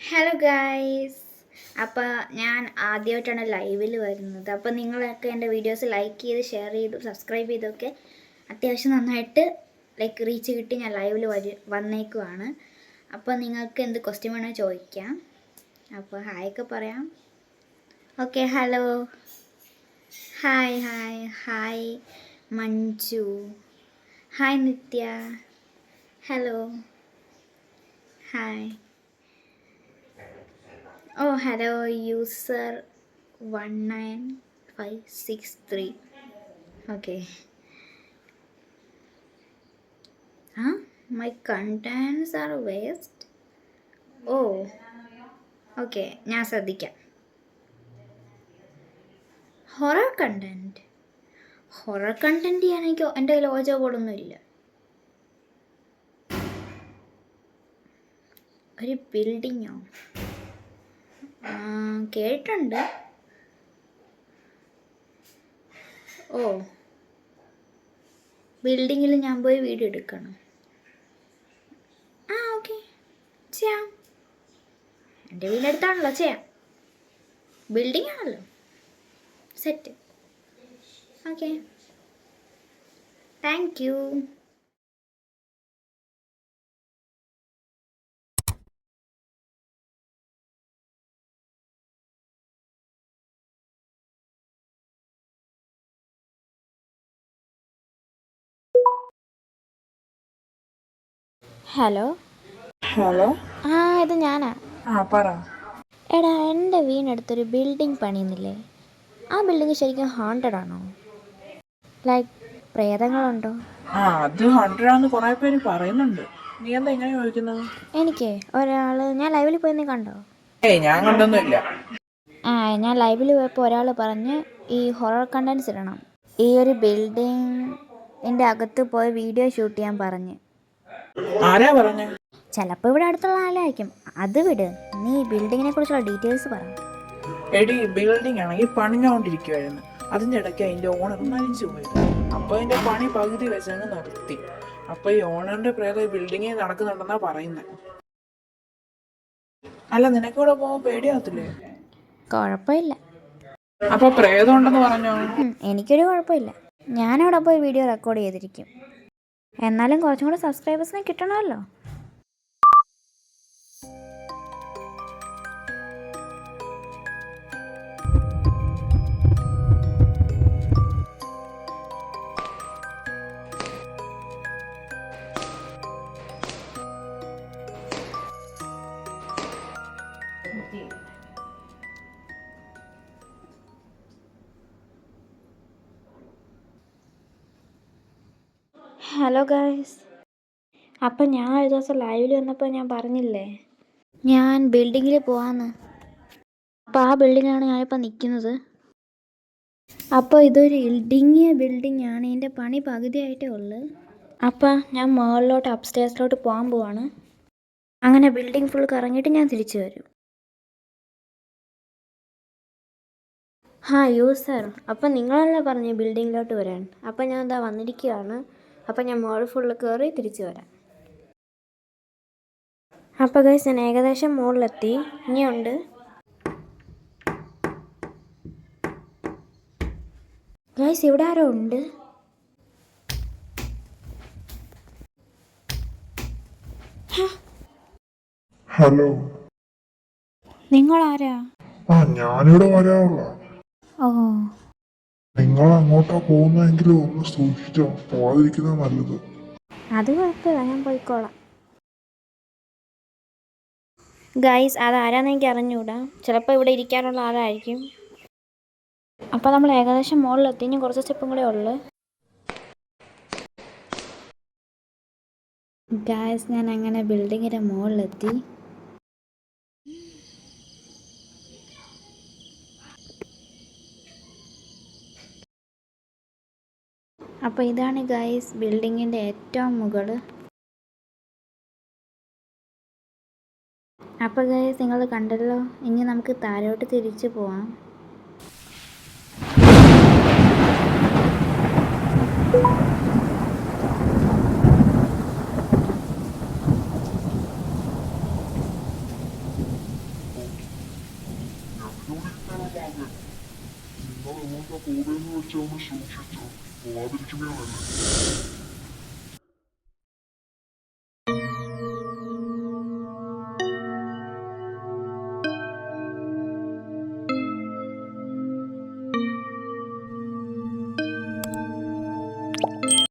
Hello guys. അപ്പോൾ ഞാൻ ആദ്യമായിട്ടാണ് ലൈവിൽ വരുന്നത്. അപ്പോൾ നിങ്ങളൊക്കെ എൻ്റെ വീഡിയോസ് ലൈക്ക് ചെയ്ത് ഷെയർ ചെയ്ത് സബ്സ്ക്രൈബ് ചെയ്തൊക്കെ അത്യാവശ്യം നന്നായിട്ട് റീച്ച് കിട്ടി ഞാൻ ലൈവിൽ വന്നേക്കുവാണ്. അപ്പോൾ നിങ്ങൾക്ക് എന്ത് ക്വസ്റ്റ്യൻ വേണമെങ്കിൽ ചോദിക്കാം. അപ്പോൾ ഹായ് ഒക്കെ പറയാം. Okay, hello, hi hi hi Manju, hi Nithya, hello, hi. Oh, hello, user 19563. Okay. Huh? My contents are waste. Oh, okay. ഞാൻ ശ്രദ്ധിക്കാം. ഹൊറർ കണ്ടൻറ്റ് ചെയ്യാൻ എനിക്ക് എൻ്റെ കയ്യിൽ ഓജോ ബോർഡൊന്നുമില്ല. ഒരു ബിൽഡിങ്ങോ? കേട്ടിട്ടുണ്ട്. ഓ, ബിൽഡിങ്ങിൽ ഞാൻ പോയി വീഡിയോ എടുക്കണം. ഓക്കെ, ചെയ്യാം. എൻ്റെ വീടിനടുത്താണല്ലോ, ചെയ്യാം. ബിൽഡിംഗ് ആണല്ലോ, set. Okay, thank you. Hello hello, ഇത് ഞാനാ. പറ. എടാ, എൻ്റെ വീടിനടുത്തൊരു ബിൽഡിംഗ് പണിയുന്നില്ലേ? ആ ബിൽഡിംഗ് ശരിക്കും ഹാണ്ടഡ് ആണോ? ലൈക്ക് പ്രേതങ്ങളുണ്ടോ? അത് 100 ആണെന്ന് കുറേ പേര് പറയുന്നുണ്ട്. നീ എന്താ ഇങ്ങനെ ചോദിക്കുന്നത്? എനിക്ക് ഞാൻ ലൈവിൽ പോയി, നീ കണ്ടോ? ഞാൻ കണ്ടൊന്നുമില്ല. ഞാൻ ലൈവിൽ പോയപ്പോൾ ഒരാൾ പറഞ്ഞ് ഈ ഹൊറർ കണ്ടൻസ് ഇടണം, ഈ ഒരു ബിൽഡിങ്ങിൻ്റെ അകത്ത് പോയി വീഡിയോ ഷൂട്ട് ചെയ്യാൻ പറഞ്ഞ്. ആരാ പറഞ്ഞ? ചിലപ്പോൾ ഇവിടെ അടുത്തുള്ള ആളായിരിക്കും. അത് വിട്, നീ ബിൽഡിങ്ങിനെ കുറിച്ചുള്ള ഡീറ്റെയിൽസ് പറ. എടി, ബിൽഡിംഗ് ആണെങ്കിൽ പണിഞ്ഞുകൊണ്ടിരിക്കുവായിരുന്നു. അതിൻ്റെ ഇടയ്ക്ക് അതിൻ്റെ ഓണർ മരിച്ചു പോയി. അപ്പോൾ അതിൻ്റെ പണി പകുതി വെച്ചങ്ങ് നിർത്തി. അപ്പോൾ ഈ ഓണറിൻ്റെ പ്രേതം ബിൽഡിങ്ങിൽ നടക്കുന്നുണ്ടെന്നാ പറയുന്നത്. അല്ല, നിനക്കിവിടെ പോകാൻ പേടിയാവത്തില്ലേ? കുഴപ്പമില്ല. അപ്പോൾ പ്രേതം ഉണ്ടെന്ന് പറഞ്ഞോ? എനിക്കൊരു കുഴപ്പമില്ല. ഞാനവിടെ പോയി വീഡിയോ റെക്കോർഡ് ചെയ്തിരിക്കും. എന്നാലും കുറച്ചും കൂടെ സബ്സ്ക്രൈബേഴ്സിനെ കിട്ടണമല്ലോ. Hello guys. അപ്പം ഞാൻ ഒരു ദിവസം ലൈവിൽ വന്നപ്പോൾ ഞാൻ പറഞ്ഞില്ലേ ഞാൻ ബിൽഡിങ്ങിൽ പോവാന്ന്. അപ്പോൾ ആ ബിൽഡിങ്ങിലാണ് ഞാനിപ്പോൾ നിൽക്കുന്നത്. അപ്പോൾ ഇതൊരു ഇടിങ്ങിയ ബിൽഡിംഗ് ആണ്. ഇതിൻ്റെ പണി പകുതിയായിട്ടേ ഉള്ളൂ. അപ്പോൾ ഞാൻ മുകളിലോട്ട് അപ്സ്റ്റേഴ്സിലോട്ട് പോകാൻ പോവാണ്. അങ്ങനെ ബിൽഡിംഗ് ഫുൾ കറങ്ങിയിട്ട് ഞാൻ തിരിച്ചു വരും. യൂസർ, അപ്പം നിങ്ങളല്ലേ പറഞ്ഞു ബിൽഡിങ്ങിലോട്ട് വരാൻ. അപ്പം ഞാൻ എന്താ വന്നിരിക്കുകയാണ്. അപ്പം ഞാൻ മുകളിൽ ഫുള്ള് കയറി തിരിച്ചു വരാം. അപ്പോൾ ഗൈസ്, ഞാൻ ഏകദേശം മുകളിലെത്തി. ഇനിയുണ്ട്. ഗൈസ്, ഇവിടെ ആരോ ഉണ്ട്. ഹലോ, നിങ്ങളാരാ? ഞാനിവിടെ വരാറുള്ള. ഓ, നിങ്ങൾ അങ്ങോട്ടാ പോകുന്നതെങ്കിലും ഒന്ന് സൂക്ഷിച്ചോ, പോവാതിരിക്കുന്നത് നല്ലത്. അത് കുഴപ്പമില്ല, ഞാൻ പോയിക്കോളാം. ഗൈസ്, അതാരാന്ന് എനിക്ക് അറിഞ്ഞൂടാ. ചിലപ്പോൾ ഇവിടെ ഇരിക്കാനുള്ള ആളായിരിക്കും. അപ്പോൾ നമ്മൾ ഏകദേശം മുകളിലെത്തി. ഇനി കുറച്ച് സ്റ്റെപ്പും കൂടെ ഉള്ളു. ഗൈസ്, ഞാൻ അങ്ങനെ ബിൽഡിങ്ങിൻ്റെ മുകളിലെത്തി. അപ്പോൾ ഇതാണ് ഗൈസ് ബിൽഡിങ്ങിൻ്റെ ഏറ്റവും മുകളിൽ. അപ്പോൾ ഗൈസ്, നിങ്ങൾ കണ്ടല്ലോ. ഇനി നമുക്ക് താഴോട്ട് തിരിച്ചു പോവാം. പോകുമെന്ന് വെച്ചാൽ ഒന്ന് സൂക്ഷിച്ചോ, പോവാതിരിക്കുന്നേ നല്ലത്.